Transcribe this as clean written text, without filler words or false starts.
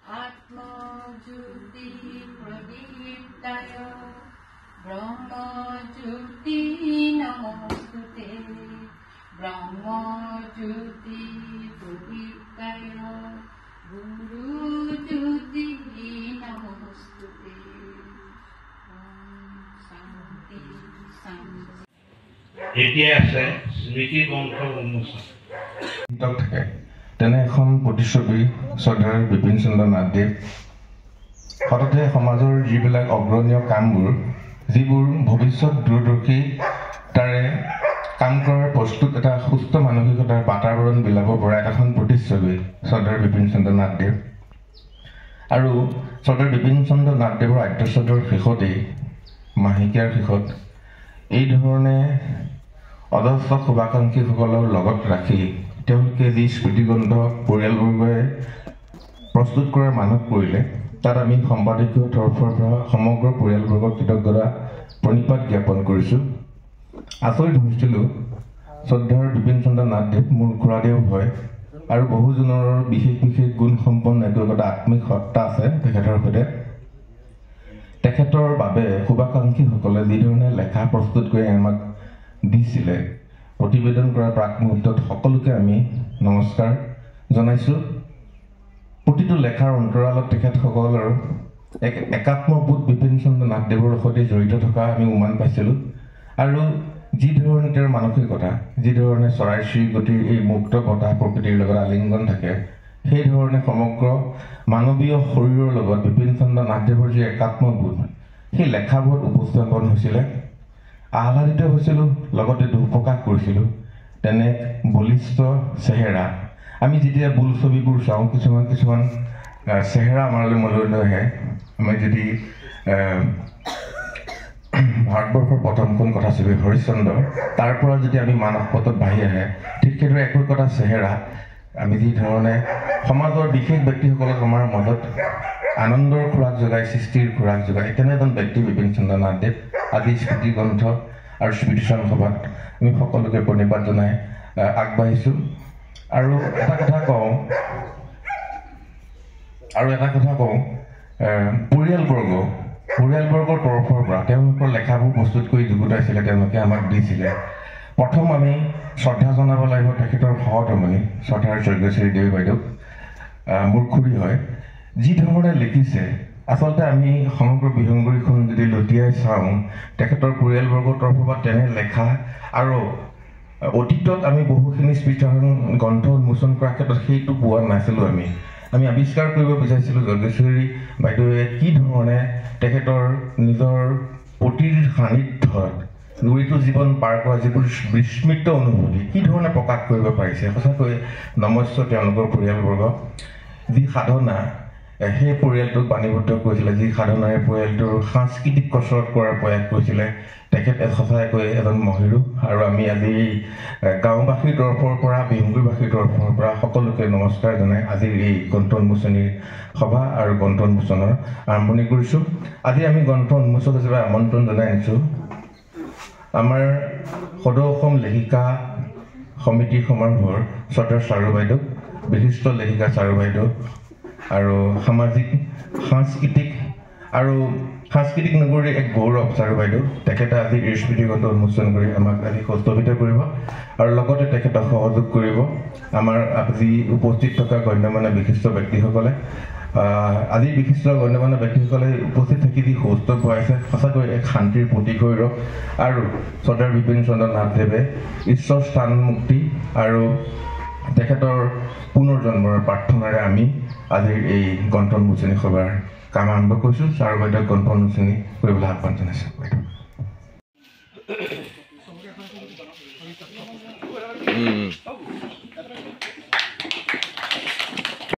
आत्मज्योति प्रदीप्ताय ब्रह्मज्योति नमोस्तुते ब्रह्मज्योति प्रदीप्ताय गुरुज्योति नमोस्तुते शांति शांति এতিয়া আছে স্মৃতি গ্ৰন্থ উন্মোচন থাকে তেনে এখন প্ৰতিচ্ছবি শ্ৰদ্ধাৰ বিপিন চন্দ্ৰ নাথদেৱ সততে সমাজৰ যিবিলাক অগ্ৰণীয় কামবোৰ যিবোৰ ভৱিষ্যত দূৰদৰ্শী তাৰে কাম কৰাৰ প্ৰস্তুত এটা সুস্থ মানসিকতাৰ বাতাবৰণ বিলাব পৰা এখন প্ৰতিচ্ছবি শ্ৰদ্ধাৰ বিপিন চন্দ্ৰ নাথদেৱ আৰু শ্ৰদ্ধাৰ বিপিন চন্দ্ৰ নাথদেৱৰ আদ্যশ্ৰাদ্ধৰ শেষতেই মাহেকীয়াৰ শেষত এই ধৰণে অজস্ৰ শুভাকাংক্ষীসকলৰ লগত ৰাখি তেওঁলোকে যি স্মৃতিগ্ৰন্থ পৰিয়ালবৰ্গই প্ৰস্তুত কৰাৰ মানস কৰিলে তাত আমি সম্পাদকীয় তৰফৰ পৰা সমগ্ৰ পৰিয়ালবৰ্গক কৃতজ্ঞতা প্ৰণিপাত জ্ঞাপন কৰিছোঁ। আচৰিত হৈছিলোঁ শ্ৰদ্ধাৰ বিপিন চন্দ্ৰ নাথদেৱ মোৰ খুৰাদেউ হয় আৰু বহুজনৰ বিশেষ বিশেষ গুণ সম্পন্ন একতা আত্মিক সত্তা আছে তেখেতৰ সৈতে। তেখেতৰ বাবে শুভাকাংক্ষীসকলে যিধৰণে লেখা প্ৰস্তুত কৰি আমাক দিছিলে প্ৰতিবেদন কৰাৰ প্ৰাক মুহূৰ্তত সকলোকে আমি নমস্কাৰ জনাইছোঁ। প্ৰতিটো লেখাৰ অন্তৰালত তেখেতসকলৰ এক একাত্মবোধ বিপিন চন্দ্ৰ নাথদেৱৰ সৈতে জড়িত থকা আমি উমান পাইছিলোঁ আৰু যিধৰণে তেওঁৰ মানসিকতা যিধৰণে চৰাই চিৰিকটিৰ এই মুক্ত বতাহ প্ৰকৃতিৰ লগত আলিংগন থাকে সেইধৰণে সমগ্ৰ মানৱীয় শৰীৰৰ লগত বিপিন চন্দ্ৰ নাথদেৱৰ যি একাত্মবোধ সেই লেখাবোৰত উপস্থাপন হৈছিলে। আহ্লাদিত হৈছিলোঁ লগতে দুখ প্ৰকাশ কৰিছিলোঁ তেনে বলিষ্ঠ চেহেৰা আমি যেতিয়া বোলছবিবোৰ চাওঁ কিছুমান চেহেৰা আমালৈ মনলৈ আহে। আমি যদি ভাৰতবৰ্ষৰ প্ৰথমখন কথাছবি হৰিশ্চন্দ্ৰ তাৰ পৰা যদি আমি মানস পথত বাঢ়ি আহে ঠিক সেইদৰে একো চেহেৰা আমি যি ধৰণে সমাজৰ বিশেষ ব্যক্তিসকলক আমাৰ মাজত আনন্দৰ খোৰাক যোগাই সৃষ্টিৰ খোৰাক যোগাই তেনে এজন ব্যক্তি বিপিন চন্দ্ৰ নাথদেৱ আজি স্মৃতিগ্ৰন্থ আৰু স্মৃতিচাৰণ সভাত আমি সকলোকে প্ৰণিপাত জনাই আগবাঢ়িছোঁ। আৰু এটা কথা কওঁ পৰিয়ালবৰ্গৰ তৰফৰ পৰা তেওঁলোকৰ লেখাবোৰ প্ৰস্তুত কৰি যুগুতাইছিলে তেওঁলোকে আমাক দিছিলে। প্ৰথম আমি শ্ৰদ্ধা জনাব লাগিব তেখেতৰ সহধৰ্মণী শ্ৰদ্ধাৰ যজ্ঞশ্ৰী দেৱী বাইদেউ মোৰ খুৰী হয়। যি ধৰণে লিখিছে আচলতে আমি সমগ্ৰ বিহংগুৰিখন যদি লুটিয়াই চাওঁ তেখেতৰ পৰিয়ালবৰ্গৰ তৰফৰ পৰা তেনে লেখা আৰু অতীতত আমি বহুখিনি স্মৃতিচাৰণ গ্ৰন্থ উন্মোচন কৰাৰ ক্ষেত্ৰত সেইটো পোৱা নাছিলোঁ। আমি আৱিষ্কাৰ কৰিব বিচাৰিছিলোঁ যজ্ঞশ্ৰী বাইদেৱে কি ধৰণে তেখেতৰ নিজৰ পতিৰ সান্নিধ্যত নুৰিটো জীৱন পাৰ কৰা যিবোৰ বিস্মৃত অনুভূতি কি ধৰণে প্ৰকাশ কৰিব পাৰিছে। সঁচাকৈ নমস্য তেওঁলোকৰ পৰিয়ালবৰ্গ। যি সাধনা সেই পৰিয়ালটোক বাণীবদ্ধ কৰিছিলে, যি সাধনাৰে পৰিয়ালটোৰ সাংস্কৃতিক কচৰত কৰাৰ প্ৰয়াস কৰিছিলে তেখেত সঁচাকৈ এজন মহিৰু। আৰু আমি আজি গাঁওবাসীৰ তৰফৰ পৰা বিহংগুৰিবাসীৰ তৰফৰ পৰা সকলোকে নমস্কাৰ জনাই আজিৰ এই গ্ৰন্থ উন্মোচনীৰ সভা আৰু গ্ৰন্থ উন্মোচনৰ আৰম্ভণি কৰিছোঁ। আজি আমি গ্ৰন্থ উন্মোচক হিচাপে আমন্ত্ৰণ জনাই আনিছোঁ আমাৰ সদৌ অসম লেখিকা সমিতিৰ সমাৰোহৰ শ্ৰদ্ধাৰ চাৰু বাইদেউ, বিশিষ্ট লেখিকা চাৰু বাইদেউ আৰু সাংস্কৃতিক নগৰীৰ এক গৌৰৱ চাৰু বাইদেউ। তেখেতে আজি এই স্মৃতিগ্ৰন্থ উন্মোচন কৰি আমাক আজি কৌতুভিত কৰিব আৰু লগতে তেখেতক সহযোগ কৰিব আমাৰ আজি উপস্থিত থকা গণ্যমান্য বিশিষ্ট ব্যক্তিসকলে। আজি বিশিষ্ট গণ্যমান্য ব্যক্তিসকলে উপস্থিত থাকি যি কৌতুক ভৰাইছে সঁচাকৈ এক শান্তিৰ প্ৰতীক হৈ ৰওক আৰু শ্ৰদ্ধাৰ বিপিন চন্দ্ৰ নাথদেৱে ঈশ্বৰ স্থান মুক্তি আৰু তেখেতৰ পুনৰ জন্মৰ প্ৰাৰ্থনাৰে আমি আজিৰ এই গ্ৰন্থ উন্মোচনী সভাৰ কাম আৰম্ভ কৰিছোঁ। চাৰু বাইদেউক গ্ৰন্থ উন্মোচনী কৰিবলৈ আহ্বান জনাইছোঁ। বাইদেউ